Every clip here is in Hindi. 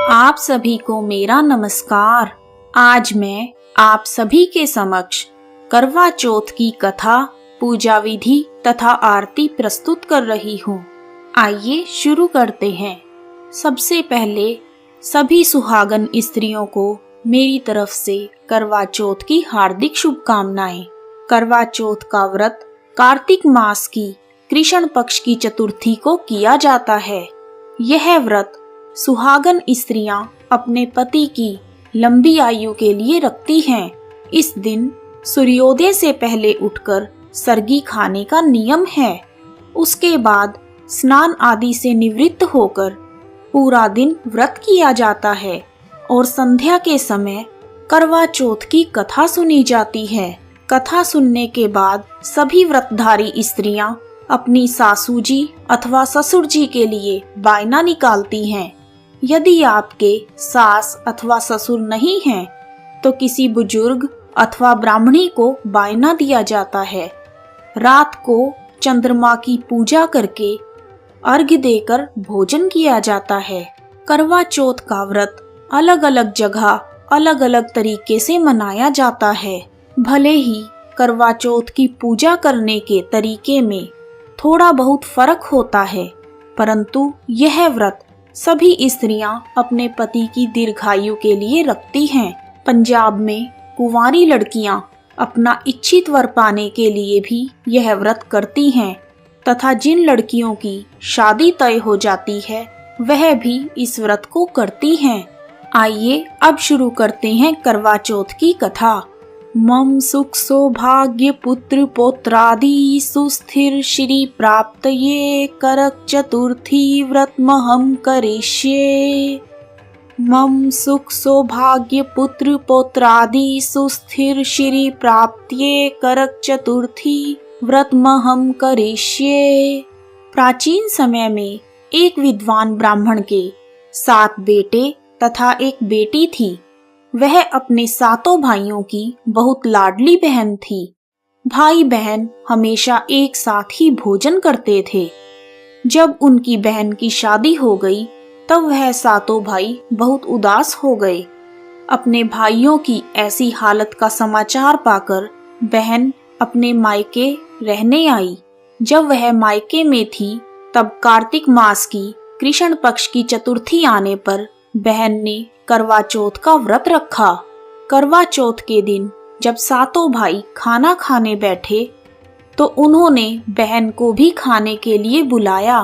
आप सभी को मेरा नमस्कार। आज मैं आप सभी के समक्ष करवा चौथ की कथा, पूजा विधि तथा आरती प्रस्तुत कर रही हूँ। आइए शुरू करते हैं। सबसे पहले सभी सुहागन स्त्रियों को मेरी तरफ से करवा चौथ की हार्दिक शुभकामनाएं। करवा चौथ का व्रत कार्तिक मास की कृष्ण पक्ष की चतुर्थी को किया जाता है। यह व्रत सुहागन स्त्रियां अपने पति की लंबी आयु के लिए रखती हैं। इस दिन सूर्योदय से पहले उठकर सरगी खाने का नियम है। उसके बाद स्नान आदि से निवृत्त होकर पूरा दिन व्रत किया जाता है और संध्या के समय करवा चौथ की कथा सुनी जाती है। कथा सुनने के बाद सभी व्रतधारी स्त्रियां अपनी सासू जी अथवा ससुर जी के लिए बायना निकालती हैं। यदि आपके सास अथवा ससुर नहीं हैं, तो किसी बुजुर्ग अथवा ब्राह्मणी को बायना दिया जाता है। रात को चंद्रमा की पूजा करके अर्घ्य देकर भोजन किया जाता है। करवा चौथ का व्रत अलग अलग जगह अलग अलग तरीके से मनाया जाता है। भले ही करवा चौथ की पूजा करने के तरीके में थोड़ा बहुत फर्क होता है, परंतु यह व्रत सभी स्त्रियां अपने पति की दीर्घायु के लिए रखती हैं। पंजाब में कुंवारी लड़कियां अपना इच्छित वर पाने के लिए भी यह व्रत करती हैं तथा जिन लड़कियों की शादी तय हो जाती है वह भी इस व्रत को करती हैं। आइए अब शुरू करते हैं करवा चौथ की कथा। मम सुख सौभाग्य पुत्र पौत्रादि सुस्थिर श्री प्राप्त ये करक चतुर्थी व्रतमहं करिष्ये। मम सुख सौभाग्य पुत्र पौत्रादि सुस्थिर श्री प्राप्त्ये करक चतुर्थी व्रतमहं करिष्ये। प्राचीन समय में एक विद्वान ब्राह्मण के 7 बेटे तथा एक बेटी थी। वह अपने 7 भाइयों की बहुत लाडली बहन थी। भाई बहन हमेशा एक साथ ही भोजन करते थे। जब उनकी बहन की शादी हो गई तब वह 7 भाई बहुत उदास हो गए। अपने भाइयों की ऐसी हालत का समाचार पाकर बहन अपने मायके रहने आई। जब वह मायके में थी तब कार्तिक मास की कृष्ण पक्ष की चतुर्थी आने पर बहन ने करवा चौथ का व्रत रखा। करवा चौथ के दिन जब 7 भाई खाना खाने बैठे तो उन्होंने बहन को भी खाने के लिए बुलाया।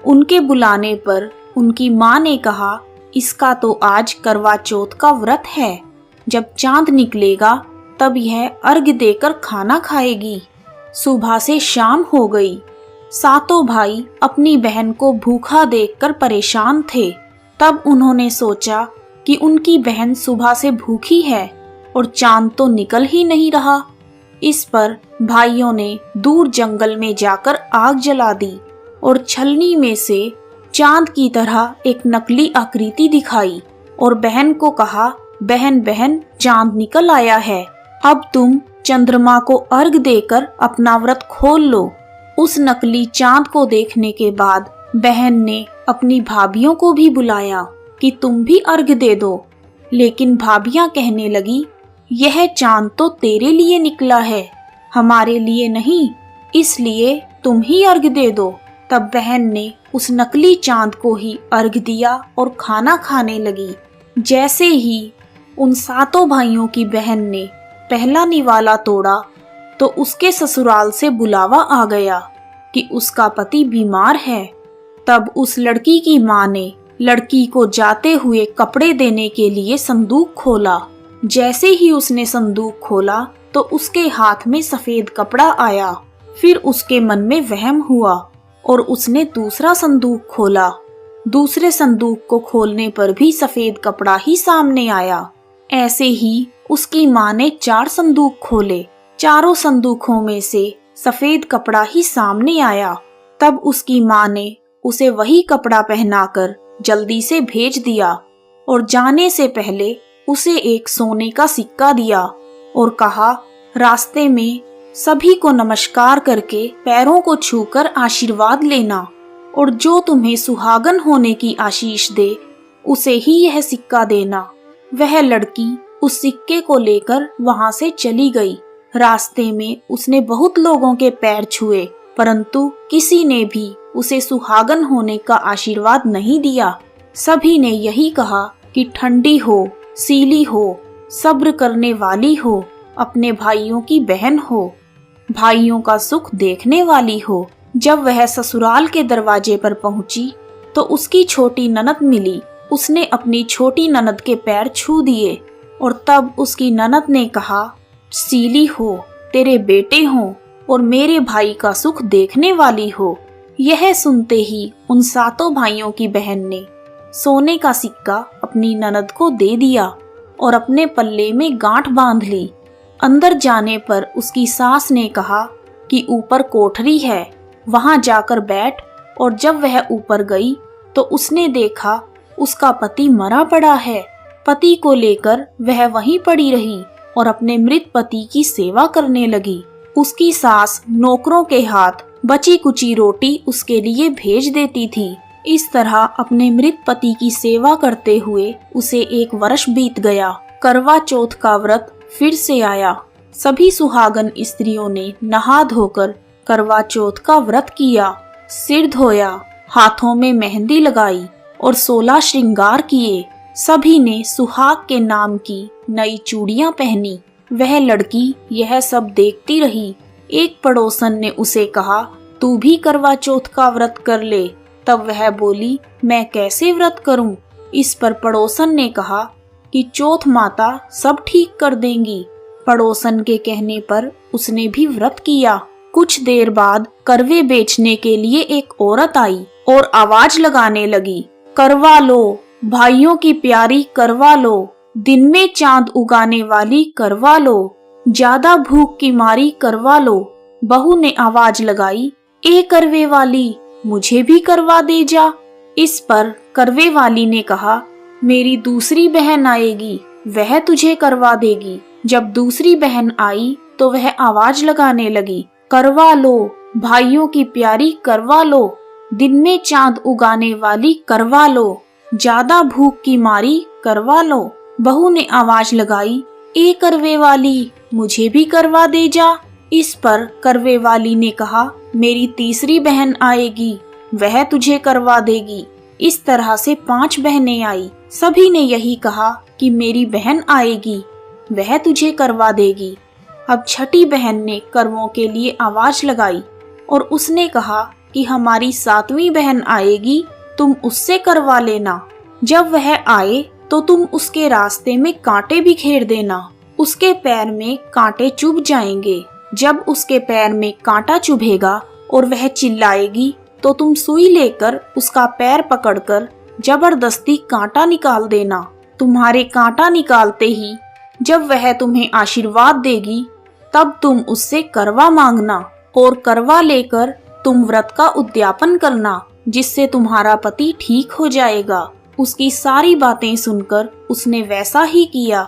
उनके बुलाने पर उनकी माँ ने कहा, इसका तो आज करवा चौथ का व्रत है। जब चांद निकलेगा तब यह अर्घ्य देकर खाना खाएगी। सुबह से शाम हो गई। 7 भाई अपनी बहन को भूखा देखकर परेशान थे। तब उन्होंने सोचा कि उनकी बहन सुबह से भूखी है और चांद तो निकल ही नहीं रहा। इस पर भाइयों ने दूर जंगल में जाकर आग जला दी और छलनी में से चांद की तरह एक नकली आकृति दिखाई और बहन को कहा, बहन बहन चांद निकल आया है, अब तुम चंद्रमा को अर्घ देकर अपना व्रत खोल लो। उस नकली चांद को देखने के बाद बहन ने अपनी भाभियों को भी बुलाया कि तुम भी अर्घ्य दे दो। लेकिन भाभियां कहने लगी, यह चांद तो तेरे लिए निकला है, हमारे लिए नहीं, इसलिए तुम ही अर्घ्य दे दो। तब बहन ने उस नकली चांद को ही अर्घ्य दिया और खाना खाने लगी। जैसे ही उन 7 भाइयों की बहन ने पहला निवाला तोड़ा तो उसके ससुराल से बुलावा आ गया कि उसका पति बीमार है। तब उस लड़की की माँ ने लड़की को जाते हुए कपड़े देने के लिए संदूक खोला। जैसे ही उसने संदूक खोला तो उसके हाथ में सफेद कपड़ा आया। फिर उसके मन में वहम हुआ और उसने दूसरा संदूक खोला। दूसरे संदूक को खोलने पर भी सफेद कपड़ा ही सामने आया। ऐसे ही उसकी माँ ने 4 संदूक खोले। चारों संदूकों में से सफेद कपड़ा ही सामने आया। तब उसकी माँ ने उसे वही कपड़ा पहनाकर जल्दी से भेज दिया और जाने से पहले उसे एक सोने का सिक्का दिया और कहा, रास्ते में सभी को नमस्कार करके पैरों को छूकर आशीर्वाद लेना और जो तुम्हें सुहागन होने की आशीष दे उसे ही यह सिक्का देना। वह लड़की उस सिक्के को लेकर वहां से चली गई। रास्ते में उसने बहुत लोगों के पैर छुए, परंतु किसी ने भी उसे सुहागन होने का आशीर्वाद नहीं दिया। सभी ने यही कहा कि ठंडी हो, सीली हो, सब्र करने वाली हो, अपने भाइयों की बहन हो, भाइयों का सुख देखने वाली हो। जब वह ससुराल के दरवाजे पर पहुंची तो उसकी छोटी ननद मिली। उसने अपनी छोटी ननद के पैर छू दिए और तब उसकी ननद ने कहा, सीली हो, तेरे बेटे हों और मेरे भाई का सुख देखने वाली हो। यह सुनते ही उन सातों भाइयों की बहन ने सोने का सिक्का अपनी ननद को दे दिया और अपने पल्ले में गांठ बांध ली। अंदर जाने पर उसकी सास ने कहा कि ऊपर कोठरी है, वहां जाकर बैठ। और जब वह ऊपर गई तो उसने देखा उसका पति मरा पड़ा है। पति को लेकर वह वहीं पड़ी रही और अपने मृत पति की सेवा करने लगी। उसकी सास नौकरों के हाथ बची कुची रोटी उसके लिए भेज देती थी। इस तरह अपने मृत पति की सेवा करते हुए उसे 1 वर्ष बीत गया। करवा चौथ का व्रत फिर से आया। सभी सुहागन स्त्रियों ने नहा धोकर करवा चौथ का व्रत किया, सिर धोया, हाथों में मेहंदी लगाई और 16 श्रृंगार किए। सभी ने सुहाग के नाम की नई चूड़ियां पहनी। वह लड़की यह सब देखती रही। एक पड़ोसन ने उसे कहा, तू भी करवा चौथ का व्रत कर ले। तब वह बोली, मैं कैसे व्रत करूं? इस पर पड़ोसन ने कहा कि चौथ माता सब ठीक कर देंगी। पड़ोसन के कहने पर उसने भी व्रत किया। कुछ देर बाद करवे बेचने के लिए एक औरत आई और आवाज लगाने लगी, करवा लो, भाइयों की प्यारी करवा लो, दिन में चांद उगाने वाली करवा लो, ज्यादा भूख की मारी करवा लो। बहू ने आवाज लगाई, ए करवे वाली, मुझे भी करवा दे जा। इस पर करवे वाली ने कहा, मेरी दूसरी बहन आएगी, वह तुझे करवा देगी। जब दूसरी बहन आई तो वह आवाज लगाने लगी, करवा लो, भाइयों की प्यारी करवा लो, दिन में चांद उगाने वाली करवा लो, ज्यादा भूख की मारी करवा लो। बहू ने आवाज लगाई, ए करवे वाली, मुझे भी करवा दे जा। इस पर करवे वाली ने कहा, मेरी तीसरी बहन आएगी, वह तुझे करवा देगी। इस तरह से 5 बहनें आई। सभी ने यही कहा कि मेरी बहन आएगी, वह तुझे करवा देगी। अब छठी बहन ने करवों के लिए आवाज लगाई और उसने कहा कि हमारी 7वीं बहन आएगी, तुम उससे करवा लेना। जब वह आए तो तुम उसके रास्ते में कांटे बिखेर देना, उसके पैर में कांटे चुभ जाएंगे। जब उसके पैर में कांटा चुभेगा और वह चिल्लाएगी तो तुम सुई लेकर उसका पैर पकड़कर जबरदस्ती कांटा निकाल देना। तुम्हारे कांटा निकालते ही जब वह तुम्हें आशीर्वाद देगी तब तुम उससे करवा मांगना और करवा लेकर तुम व्रत का उद्यापन करना, जिससे तुम्हारा पति ठीक हो जाएगा। उसकी सारी बातें सुनकर उसने वैसा ही किया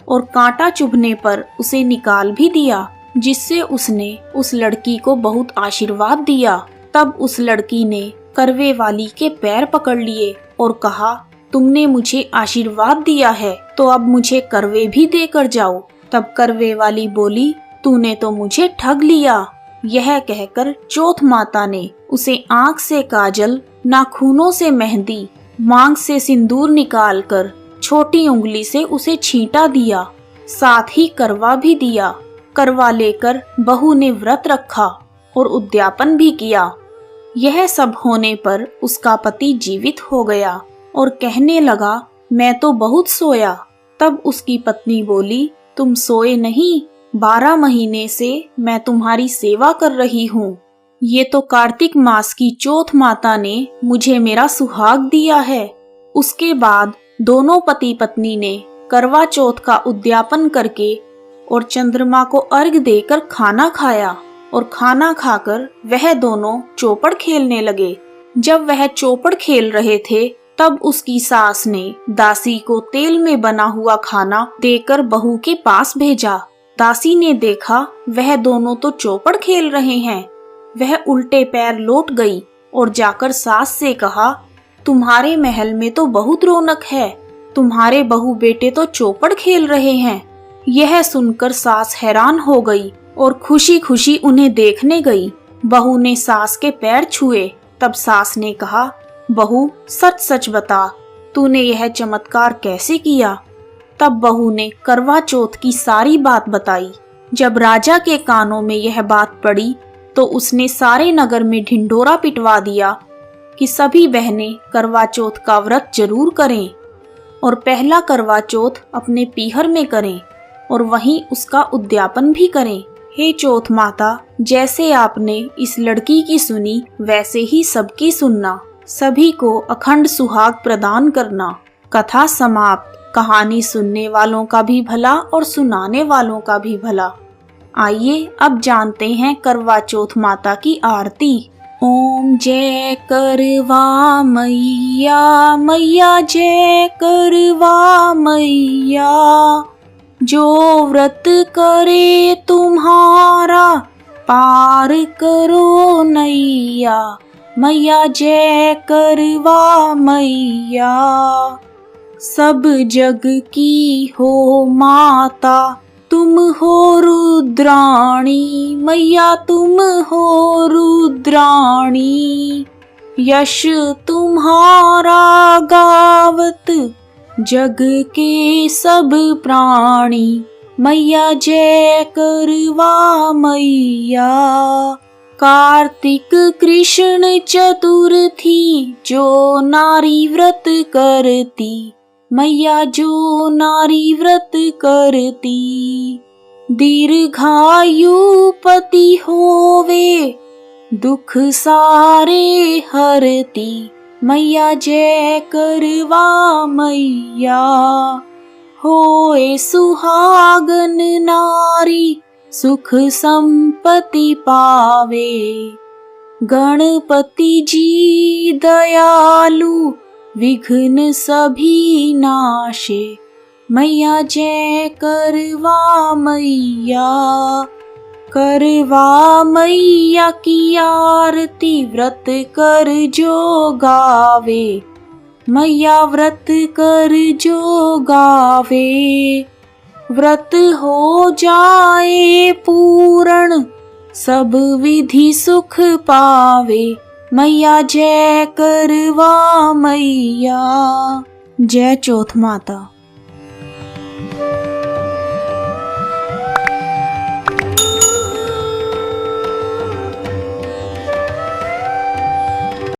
और कांटा चुभने पर उसे निकाल भी दिया, जिससे उसने उस लड़की को बहुत आशीर्वाद दिया। तब उस लड़की ने करवे वाली के पैर पकड़ लिए और कहा, तुमने मुझे आशीर्वाद दिया है तो अब मुझे करवे भी देकर जाओ। तब करवे वाली बोली, तूने तो मुझे ठग लिया। यह कहकर चौथ माता ने उसे आंख से काजल, नाखूनों से मेहंदी, मांग से सिंदूर निकालकर छोटी उंगली से उसे छींटा दिया, साथ ही करवा भी दिया। करवा लेकर बहू ने व्रत रखा और उद्यापन भी किया। यह सब होने पर उसका पति जीवित हो गया और कहने लगा, मैं तो बहुत सोया। तब उसकी पत्नी बोली, तुम सोए नहीं, 12 महीने से मैं तुम्हारी सेवा कर रही हूँ। ये तो कार्तिक मास की चौथ माता ने मुझे मेरा सुहाग दिया है। उसके बाद दोनों पति पत्नी ने करवा चौथ का उद्यापन करके और चंद्रमा को अर्घ्य देकर खाना खाया और खाना खाकर वह दोनों चौपड़ खेलने लगे। जब वह चौपड़ खेल रहे थे तब उसकी सास ने दासी को तेल में बना हुआ खाना देकर बहू के पास भेजा। दासी ने देखा वह दोनों तो चौपड़ खेल रहे हैं। वह उल्टे पैर लौट गई और जाकर सास से कहा, तुम्हारे महल में तो बहुत रौनक है, तुम्हारे बहू बेटे तो चौपड़ खेल रहे हैं। यह सुनकर सास हैरान हो गई और खुशी खुशी उन्हें देखने गई। बहू ने सास के पैर छुए। तब सास ने कहा, बहू सच सच बता, तूने यह चमत्कार कैसे किया? तब बहू ने करवा चौथ की सारी बात बताई। जब राजा के कानों में यह बात पड़ी तो उसने सारे नगर में ढिंढोरा पिटवा दिया कि सभी बहनें करवा चौथ का व्रत जरूर करें और पहला करवा चौथ अपने पीहर में करें और वहीं उसका उद्यापन भी करें। हे चौथ माता, जैसे आपने इस लड़की की सुनी वैसे ही सबकी सुनना, सभी को अखंड सुहाग प्रदान करना। कथा समाप्त। कहानी सुनने वालों का भी भला और सुनाने वालों का भी भला। आइए अब जानते हैं करवा चौथ माता की आरती। ओम जय करवा मैया, मैया जय करवा मैया। जो व्रत करे तुम्हारा पार करो नैया, मैया जय करवा मैया। सब जग की हो माता, तुम हो रुद्राणी, मैया तुम हो रुद्राणी। यश तुम्हारा गावत जग के सब प्राणी, मैया जय करवा मैया। कार्तिक कृष्ण चतुर्थी जो नारी व्रत करती, मैया जो नारी व्रत करती। दीर्घायु पति होवे, दुख सारे हरती, मैया जय करवा मैया। होए सुहागन नारी, सुख संपत्ति पावे। गणपति जी दयालु, विघ्न सभी नाशे, मैया जय करवा मैया। करवा मैया की आरती व्रत कर जो गावे, मैया व्रत कर जो गावे। व्रत हो जाए पूर्ण, सब विधि सुख पावे, मैया जय करवा मैया। जय चौथ माता।